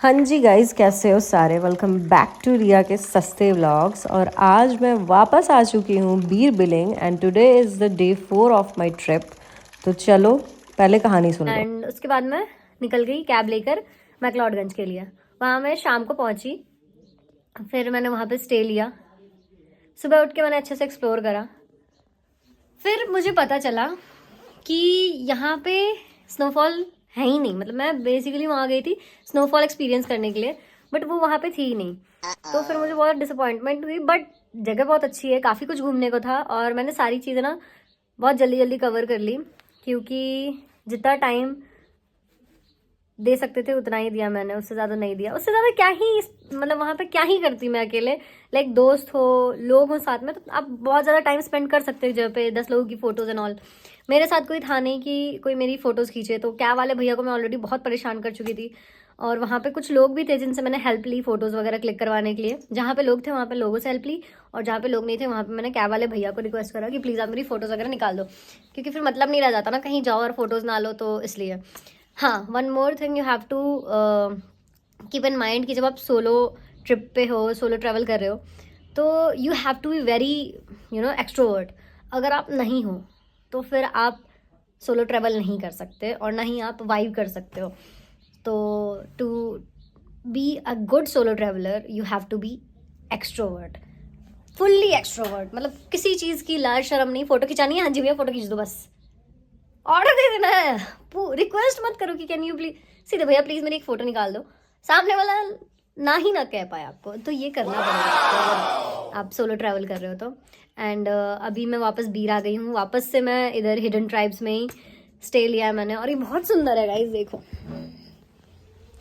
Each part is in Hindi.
हाँ जी गाइस, कैसे हो सारे। वेलकम बैक टू रिया के सस्ते व्लॉग्स। और आज मैं वापस आ चुकी हूँ Bir Billing and today is the day 4 of my trip. तो चलो पहले कहानी सुन लो। एंड उसके बाद मैं निकल गई कैब लेकर मैक्लोडगंज के लिए। वहाँ मैं शाम को पहुँची, फिर मैंने वहाँ पे स्टे लिया। सुबह उठ के मैंने अच्छे से एक्सप्लोर करा। फिर मुझे पता चला कि यहाँ पे स्नोफॉल है ही नहीं। मतलब मैं बेसिकली वहाँ गई थी स्नोफॉल एक्सपीरियंस करने के लिए, बट वो वहाँ पे थी ही नहीं। तो फिर मुझे बहुत डिसअपॉइंटमेंट हुई, बट जगह बहुत अच्छी है, काफ़ी कुछ घूमने को था और मैंने सारी चीज़ें ना बहुत जल्दी जल्दी कवर कर ली, क्योंकि जितना टाइम दे सकते थे उतना ही दिया मैंने, उससे ज़्यादा नहीं दिया। उससे ज़्यादा क्या ही मतलब वहाँ पे क्या ही करती मैं अकेले। लाइक दोस्त हो, लोग हो साथ में, तो आप बहुत ज़्यादा टाइम स्पेंड कर सकते हो जहाँ पे 10 लोगों की फ़ोटोज़ एंड ऑल। मेरे साथ कोई था नहीं कि कोई मेरी फ़ोटोज़ खींचे, तो कैब वाले भैया को मैं ऑलरेडी बहुत परेशान कर चुकी थी। और वहाँ पे कुछ लोग भी थे जिनसे मैंने हेल्प ली फ़ोटोज़ वगैरह क्लिक करवाने के लिए। जहाँ पे लोग थे वहाँ पे लोगों से हेल्प ली, और जहाँ पे लोग नहीं थे वहाँ पे मैंने कैब वाले भैया को रिक्वेस्ट करा कि प्लीज़ आप मेरी फ़ोटोज़ वगैरह निकाल दो, क्योंकि फिर मतलब नहीं रह जाता ना कहीं जाओ और फोटोज़ ना लो, तो इसलिए। हाँ, one more thing you have to keep in mind कि जब आप सोलो ट्रिप पे हो, सोलो ट्रैवल कर रहे हो, तो you have to be very extrovert. अगर आप नहीं हो तो फिर आप सोलो ट्रैवल नहीं कर सकते और ना ही आप वाइब कर सकते हो। तो to be a good solo traveller you have to be extrovert, fully extrovert. मतलब किसी चीज़ की लाज शर्म नहीं। फोटो खिंचानी है, हाँ जी भैया फोटो खींच दो, बस ऑर्डर दे देना है। रिक्वेस्ट मत करो कि कैन यू प्लीज, सीधे भैया प्लीज मेरी एक फोटो निकाल दो। सामने वाला ना ही ना कह पाए आपको, तो ये करना पड़ेगा आपको अगर आप सोलो ट्रैवल कर रहे हो तो। एंड अभी मैं वापस बीर आ गई हूँ। वापस से मैं इधर हिडन ट्राइब्स में ही स्टे लिया है मैंने, और ये बहुत सुंदर है गाइस, देखो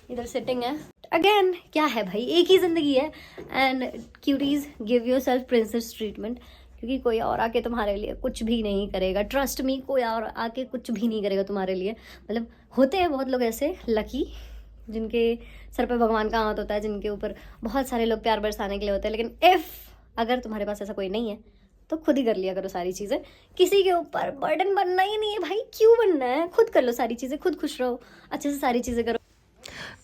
इधर सिटिंग है। अगेन क्या है भाई, एक ही जिंदगी है। And cuties give your self princess treatment, क्योंकि कोई और आके तुम्हारे लिए कुछ भी नहीं करेगा। ट्रस्ट मी, कोई और आके कुछ भी नहीं करेगा तुम्हारे लिए। मतलब होते हैं बहुत लोग ऐसे लकी जिनके सर पे भगवान का हाथ होता है, जिनके ऊपर बहुत सारे लोग प्यार बरसाने के लिए होते हैं। लेकिन इफ अगर तुम्हारे पास ऐसा कोई नहीं है तो खुद ही कर लिया करो सारी चीज़ें। किसी के ऊपर बर्डन बनना ही नहीं है भाई, क्यों बनना है। खुद कर लो सारी चीज़ें, खुद खुश रहो, अच्छे से सारी चीज़ें करो।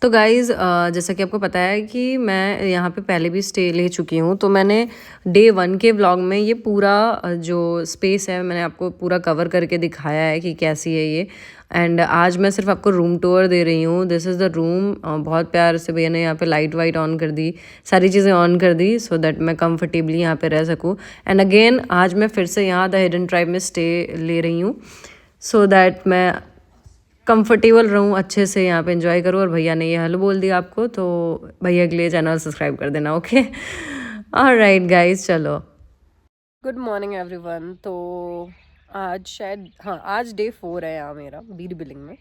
तो गाइज़ जैसा कि आपको पता है कि मैं यहाँ पे पहले भी स्टे ले चुकी हूँ, तो मैंने डे 1 के व्लॉग में ये पूरा जो स्पेस है मैंने आपको पूरा कवर करके दिखाया है कि कैसी है ये। एंड आज मैं सिर्फ आपको रूम टूर दे रही हूँ। This is the room. बहुत प्यार से भैया ने यहाँ पे लाइट वाइट ऑन कर दी, सारी चीज़ें ऑन कर दी सो दैट मैं कंफर्टेबली यहाँ पे रह सकूँ। एंड अगेन आज मैं फिर से यहाँ द हिडन ट्राइब में स्टे ले रही हूँ सो दैट मैं कंफर्टेबल रहूँ, अच्छे से यहाँ पे एंजॉय करूँ। और भैया ने ये हेलो बोल दिया आपको, तो भैया के लिए चैनल सब्सक्राइब कर देना। ओके, ऑलराइट गाइस, चलो। Good morning everyone. तो आज शायद, हाँ, आज डे 4 है यहाँ मेरा बीर बिलिंग में।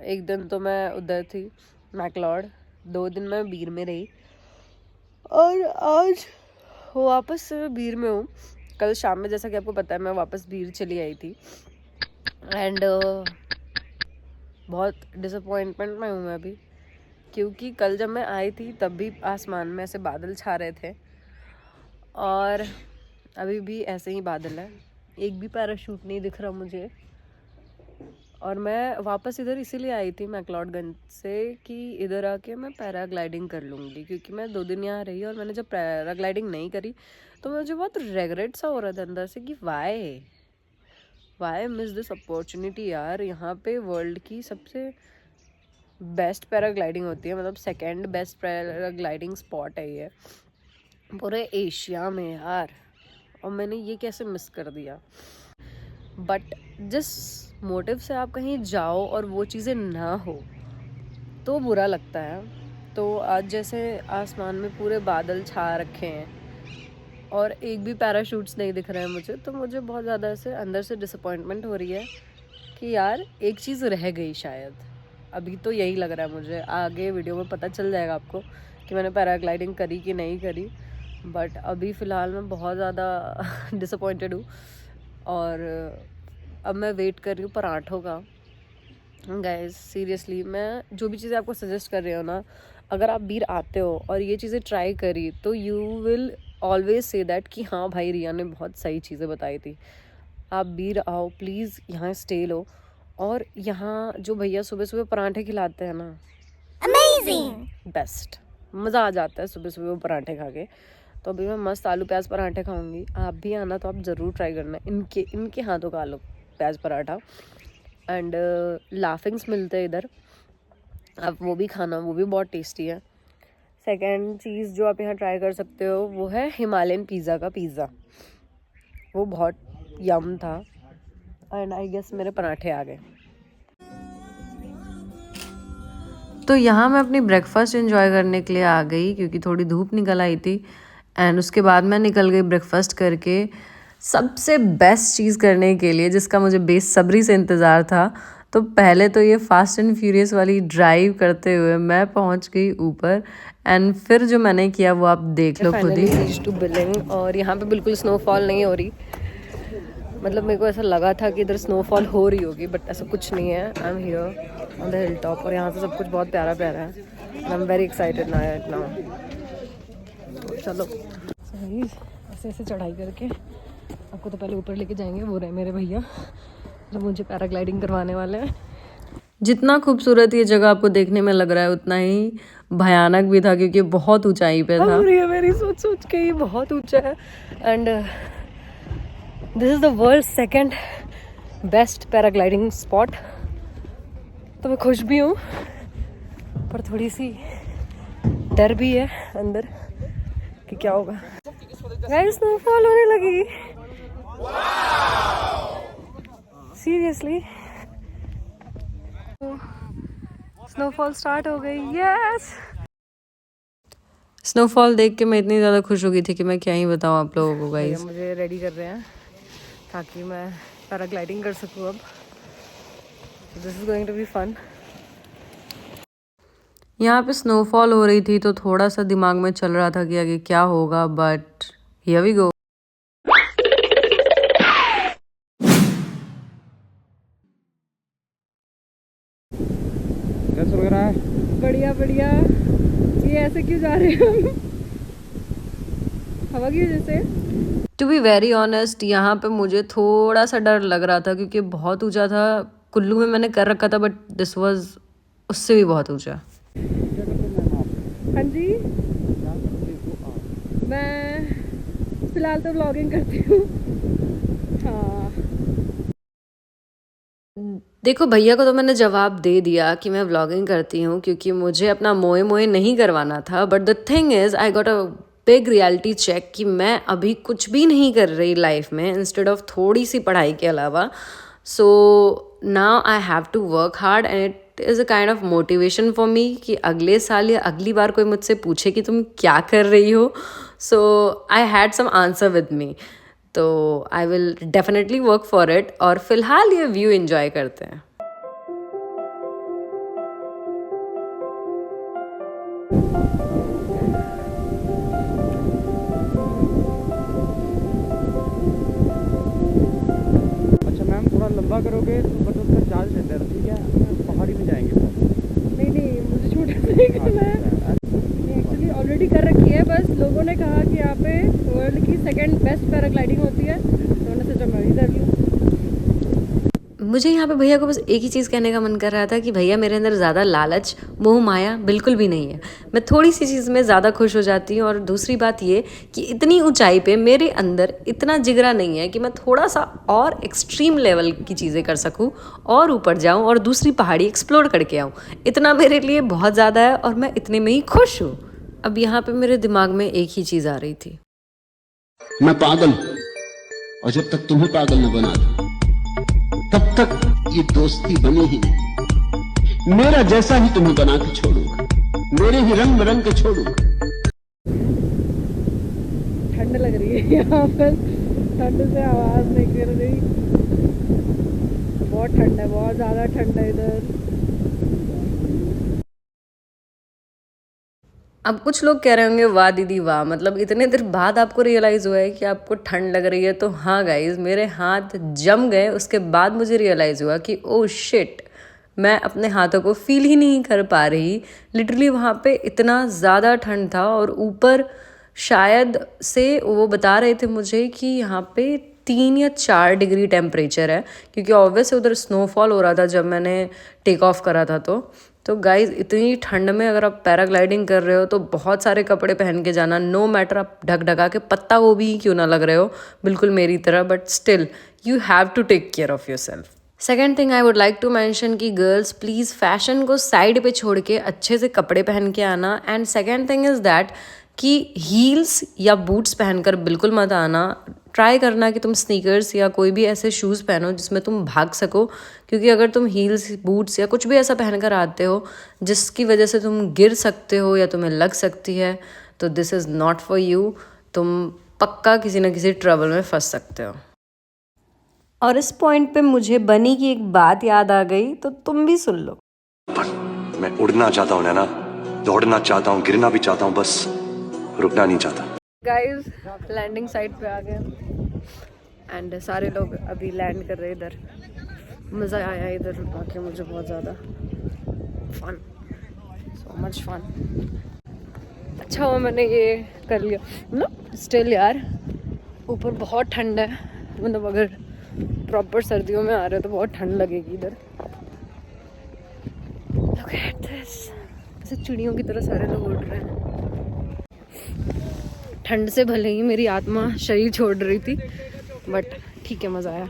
एक दिन तो मैं उधर थी मैक्लॉड, 2 दिन मैं बीर में रही, और आज वापस बीर में हूँ। कल शाम में जैसा कि आपको पता है मैं वापस बीर चली आई थी। एंड बहुत डिसअपॉइंटमेंट में हूँ मैं अभी, क्योंकि कल जब मैं आई थी तब भी आसमान में ऐसे बादल छा रहे थे और अभी भी ऐसे ही बादल है। एक भी पैराशूट नहीं दिख रहा मुझे। और मैं वापस इधर इसीलिए आई थी मैक्लोडगंज से कि इधर आके मैं पैराग्लाइडिंग कर लूँगी, क्योंकि मैं 2 दिन यहाँ रही और मैंने जब पैराग्लाइडिंग नहीं करी तो मुझे बहुत रेगरेट सा हो रहा था अंदर से कि वाई मिस दिस अपॉर्चुनिटी यार। यहाँ पे वर्ल्ड की सबसे बेस्ट पैराग्लाइडिंग होती है, मतलब सेकंड बेस्ट पैराग्लाइडिंग स्पॉट है ये पूरे एशिया में यार, और मैंने ये कैसे मिस कर दिया। बट जिस मोटिव से आप कहीं जाओ और वो चीज़ें ना हो तो बुरा लगता है। तो आज जैसे आसमान में पूरे बादल छा रखे हैं और एक भी पैराशूट्स नहीं दिख रहे हैं मुझे, तो मुझे बहुत ज़्यादा ऐसे अंदर से डिसअपॉइंटमेंट हो रही है कि यार एक चीज़ रह गई शायद। अभी तो यही लग रहा है मुझे, आगे वीडियो में पता चल जाएगा आपको कि मैंने पैराग्लाइडिंग करी कि नहीं करी। बट अभी फ़िलहाल मैं बहुत ज़्यादा डिसअपॉइंटेड हूँ और अब मैं वेट कर रही हूँ पराठों का। गाइस सीरियसली, मैं जो भी चीज़ें आपको सजेस्ट कर रही हूँ ना, अगर आप बीर आते हो और ये चीज़ें ट्राई करी तो you will always say that कि हाँ भाई रिया ने बहुत सही चीज़ें बताई थी। आप बीर आओ प्लीज़, यहाँ स्टे लो। और यहाँ जो भैया सुबह सुबह पराठे खिलाते हैं ना, बेस्ट, मज़ा आ जाता है सुबह सुबह वो पराठे खा के। तो अभी मैं मस्त आलू प्याज पराठे खाऊंगी। आप भी आना तो आप ज़रूर ट्राई करना इनके हाथों का आलू प्याज पराठा। एंड लाफिंग्स मिलते हैं इधर, आप वो भी खाना, वो भी बहुत टेस्टी है। सेकेंड चीज़ जो आप यहाँ ट्राई कर सकते हो वो है हिमालयन पिज़्ज़ा का पिज़्ज़ा, वो बहुत यम था। एंड आई गेस मेरे पराठे आ गए। तो यहाँ मैं अपनी ब्रेकफास्ट एंजॉय करने के लिए आ गई क्योंकि थोड़ी धूप निकल आई थी। एंड उसके बाद मैं निकल गई ब्रेकफास्ट करके सबसे बेस्ट चीज़ करने के लिए जिसका मुझे बेसब्री से इंतज़ार था। तो पहले तो ये फास्ट एंड फ्यूरियस वाली ड्राइव करते हुए मैं पहुँच गई ऊपर। एंड फिर जो मैंने किया वो आप देख लो खुद ही। टू बिलिंग, और यहाँ पे बिल्कुल स्नोफॉल नहीं हो रही। मतलब मेरे को ऐसा लगा था कि इधर स्नोफॉल हो रही होगी, बट ऐसा कुछ नहीं है। I am here on the hill top और यहाँ से सब कुछ बहुत प्यारा प्यारा है। I am very excited now. चलो सही, ऐसे ऐसे चढ़ाई करके आपको तो पहले ऊपर लेके जाएंगे। वो रहे मेरे भैया जो मुझे पैराग्लाइडिंग करवाने वाले हैं। जितना खूबसूरत ये जगह आपको देखने में लग रहा है उतना ही भयानक भी था क्योंकि बहुत ऊंचाई पे था। मेरी सोच के ये बहुत ऊंचा है। And this is the world second best paragliding spot. तो मैं खुश भी हूँ पर थोड़ी सी डर भी है अंदर कि क्या होगा। गाइस स्नोफॉल होने लगी, सीरियसली स्नोफॉल स्टार्ट हो गई। यस, स्नोफॉल देख के मैं इतनी ज़्यादा खुश हो गई थी कि मैं क्या ही बताऊँ आप लोगों को। गाइस मुझे रेडी कर रहे हैं ताकि मैं पैराग्लाइडिंग कर सकूँ अब। This is going to be fun. यहाँ पे स्नोफॉल हो रही थी तो थोड़ा सा दिमाग में चल रहा था कि आगे क्या होगा, बट हियर वी गो। कैसा लग रहा है? बढ़िया बढ़िया। ये ऐसे क्यों जा रहे हो हवा की वजह से? टू बी वेरी ऑनेस्ट यहाँ पे मुझे थोड़ा सा डर लग रहा था क्योंकि बहुत ऊंचा था। कुल्लू में मैंने कर रखा था बट दिस वाज उससे भी बहुत ऊंचा। हाँ जी, मैं फिलहाल तो व्लॉगिंग करती हूँ। हाँ देखो भैया को तो मैंने जवाब दे दिया कि मैं व्लॉगिंग करती हूँ क्योंकि मुझे अपना मोए मोए नहीं करवाना था। But the thing is I got a big reality check कि मैं अभी कुछ भी नहीं कर रही लाइफ में इंस्टेड ऑफ थोड़ी सी पढ़ाई के अलावा। So now I have to work hard and it is a kind of motivation for me कि अगले साल या अगली बार कोई मुझसे पूछे कि तुम क्या कर रही हो, so I had some answer with me. तो I will definitely work for it. और फिलहाल ये व्यू एंजॉय करते हैं। अच्छा मैम, थोड़ा लंबा करोगे तो बट उसका चार्ज लेते हैं, ठीक है? पहाड़ी में जाएंगे सर। नहीं मुझे छोटा नहीं करना है। एक्चुअली ऑलरेडी कर रखी है, बस लोगों ने कहा कि यहाँ पे वर्ल्ड की सेकंड बेस्ट पैराग्लाइडिंग होती है तो उन्होंने सोचा मैं भी कर लूँ। मुझे यहाँ पे भैया को बस एक ही चीज़ कहने का मन कर रहा था कि भैया मेरे अंदर ज़्यादा लालच मोह माया बिल्कुल भी नहीं है। मैं थोड़ी सी चीज़ में ज़्यादा खुश हो जाती हूँ। और दूसरी बात ये कि इतनी ऊंचाई पे मेरे अंदर इतना जिगरा नहीं है कि मैं थोड़ा सा और एक्सट्रीम लेवल की चीज़ें कर सकूँ और ऊपर जाऊँ और दूसरी पहाड़ी एक्सप्लोर करके आऊँ। इतना मेरे लिए बहुत ज़्यादा है और मैं इतने में ही खुश हूँ। अब यहाँ पे मेरे दिमाग में एक ही चीज़ आ रही थी, मैं पागल हूं और जब तक तुम्हें पागल न बना दूं तब तक ये दोस्ती बनी ही नहीं। मेरा जैसा ही तुम्हें बना के छोड़ूंगा, मेरे ही रंग में रंग के छोड़ूंगा। ठंड लग रही है यहाँ पर, ठंड से आवाज़ निकल रही। बहुत ठंड है, बहुत ज़्यादा ठंड है इधर। अब कुछ लोग कह रहे होंगे वाह दीदी वाह, मतलब इतने देर बाद आपको रियलाइज़ हुआ है कि आपको ठंड लग रही है। तो हाँ गाइज, मेरे हाथ जम गए। उसके बाद मुझे रियलाइज़ हुआ कि ओह शिट, मैं अपने हाथों को फील ही नहीं कर पा रही। लिटरली वहाँ पे इतना ज़्यादा ठंड था। और ऊपर शायद से वो बता रहे थे मुझे कि यहाँ पे 3 या 4 डिग्री टेम्परेचर है क्योंकि ऑब्वियसली उधर स्नोफॉल हो रहा था जब मैंने टेक ऑफ करा था। तो गाइज इतनी ठंड में अगर आप पैराग्लाइडिंग कर रहे हो तो बहुत सारे कपड़े पहन के जाना, नो मैटर आप ढक ढका के पत्ता गोभी ही क्यों ना लग रहे हो, बिल्कुल मेरी तरह, but still you have to take care of yourself. Second thing I would like to mention कि गर्ल्स प्लीज़ फैशन को साइड पे छोड़ के अच्छे से कपड़े पहन के आना। And second thing is that कि हील्स या बूट्स पहनकर बिल्कुल मत आना। ट्राई करना कि तुम स्नीकर्स या कोई भी ऐसे शूज़ पहनो जिसमें तुम भाग सको, क्योंकि अगर तुम हील्स, बूट्स या कुछ भी ऐसा पहनकर आते हो जिसकी वजह से तुम गिर सकते हो या तुम्हें लग सकती है, तो this is not for you. तुम पक्का किसी न किसी ट्रबल में फंस सकते हो। और इस पॉइंट पे मुझे बनी की एक बात याद आ गई, तो तुम भी सुन लो। मैं उड़ना चाहता हूँ ना, दौड़ना चाहता हूँ, गिरना भी चाहता हूँ, बस रुकना नहीं चाहता। गाइस लैंडिंग साइट पे आ गए एंड सारे लोग अभी लैंड कर रहे हैं इधर। मज़ा आया इधर आके मुझे बहुत ज़्यादा, फन, सो मच फन। अच्छा हुआ मैंने ये कर लिया। मतलब स्टिल यार ऊपर बहुत ठंड है, मतलब अगर प्रॉपर सर्दियों में आ रहे हो तो बहुत ठंड लगेगी इधर। Look at this, ऐसे चिड़ियों की तरह सारे लोग उड़ रहे हैं। ठंड से भले ही मेरी आत्मा शरीर छोड़ रही थी, बट ठीक है, मज़ा आया।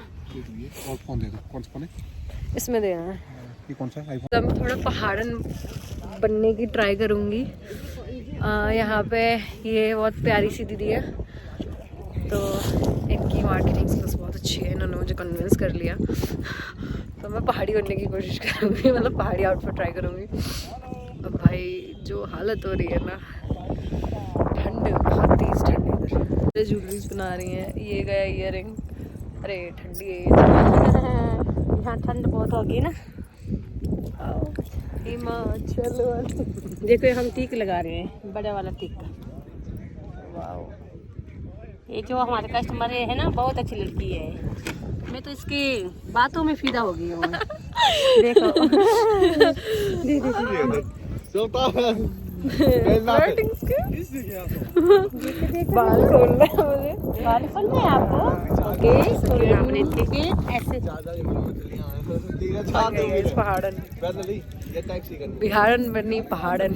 और फोन दे दो, कौन सा फोन है? इसमें देना है। ये कौन सा आईफोन? तो मैं थोड़ा पहाड़न बनने की ट्राई करूँगी। यहाँ पे ये बहुत प्यारी सी दीदी है, तो इनकी मार्केटिंग स्किल्स बहुत अच्छी है, इन्होंने मुझे कन्विंस कर लिया। तो मैं पहाड़ी बनने की कोशिश करूँगी, मतलब पहाड़ी आउटफिट ट्राई करूँगी। अब भाई जो हालत हो रही है ना, ठंड, बहुत तेज़ ठंड है इधर। ज्वेलरीज बना रही हैं, ये गया ईयरिंग। अरे ठंडी है यहाँ ठंड बहुत होगी ना। हिमाचल वाले देखो हम टीक लगा रहे हैं, बड़ा वाला टीक। वाओ, ये जो हमारे कस्टमर है ना, बहुत अच्छी लड़की है। मैं तो इसकी बातों में फिदा हो गई हूँ। देखो बाल खोलना है मुझे। बाल खोलना है आपको? ओके, आपने ठीक है ऐसे। पहाड़न बिहारन बनी पहाड़न।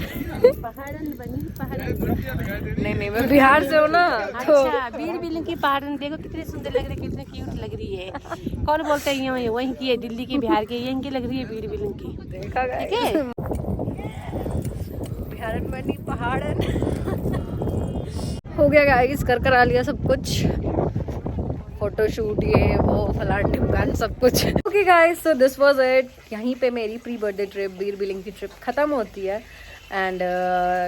पहाड़न बनी पहाड़न। नहीं मैं बिहार से हूँ ना, तो अच्छा, बीर बिलिंग की पहाड़न देखो कितनी सुंदर लग रही है, कितनी क्यूट लग रही है। कौन बोलते हैं ये वहीं की है, दिल्ली की, बिहार की, यहीं की लग रही है बीर बिलिंग की। देखा गया ठीक है। बिहारन बनी पहाड़न। हो गया गाइस, कर करा लिया सब कुछ, फोटोशूट, ये वो फलान ढिमकान सब कुछ। Okay guys, so this was it. यहीं पे मेरी pre birthday trip, Bir Billing की ट्रिप ख़त्म होती है। And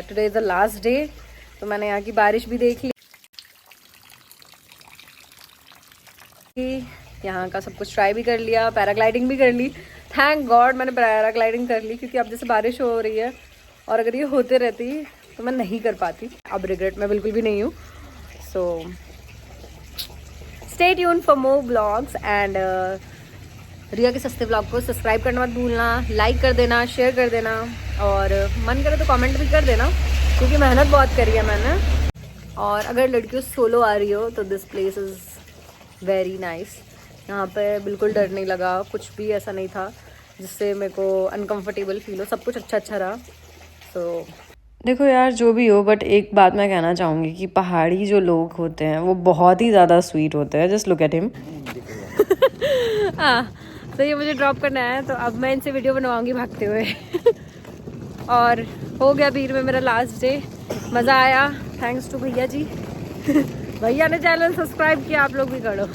today is the last day. तो मैंने यहाँ की बारिश भी देख ली, यहाँ का सब कुछ ट्राई भी कर लिया, पैराग्लाइडिंग भी कर ली। थैंक गॉड मैंने पैराग्लाइडिंग कर ली, क्योंकि अब जैसे बारिश हो रही है और अगर ये होते रहती तो मैं नहीं कर पाती। अब रिग्रेट मैं बिल्कुल भी नहीं हूँ। So stay tune for more blogs and Riya के सस्ते ब्लॉग को सब्सक्राइब करना मत भूलना, लाइक कर देना, शेयर कर देना, और मन करे तो कमेंट भी कर देना, क्योंकि मेहनत बहुत करी है मैंने। और अगर लड़कियों सोलो आ रही हो तो this place is very nice. यहाँ पे बिल्कुल डर नहीं लगा, कुछ भी ऐसा नहीं था जिससे मेरे को अनकंफर्टेबल फील हो, सब कुछ अच्छा रहा। तो देखो यार, जो भी हो, बट एक बात मैं कहना चाहूँगी कि पहाड़ी जो लोग होते हैं वो बहुत ही ज़्यादा स्वीट होते हैं। Just look at him. तो ये मुझे ड्रॉप करना है, तो अब मैं इनसे वीडियो बनवाऊँगी भागते हुए। और हो गया बीर में मेरा लास्ट डे, मज़ा आया। थैंक्स टू भैया जी। भैया ने चैनल सब्सक्राइब किया, आप लोग भी करो।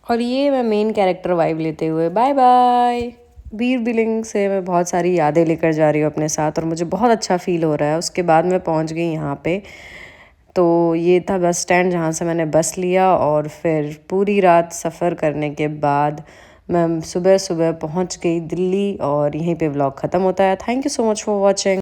और ये मैं मेन कैरेक्टर वाइब लेते हुए बाय बाय। बीर बिलिंग से मैं बहुत सारी यादें लेकर जा रही हूँ अपने साथ, और मुझे बहुत अच्छा फील हो रहा है। उसके बाद मैं पहुँच गई यहाँ पे, तो ये था बस स्टैंड जहाँ से मैंने बस लिया, और फिर पूरी रात सफ़र करने के बाद मैं सुबह सुबह पहुँच गई दिल्ली, और यहीं पे व्लॉग ख़त्म होता है। Thank you so much for watching.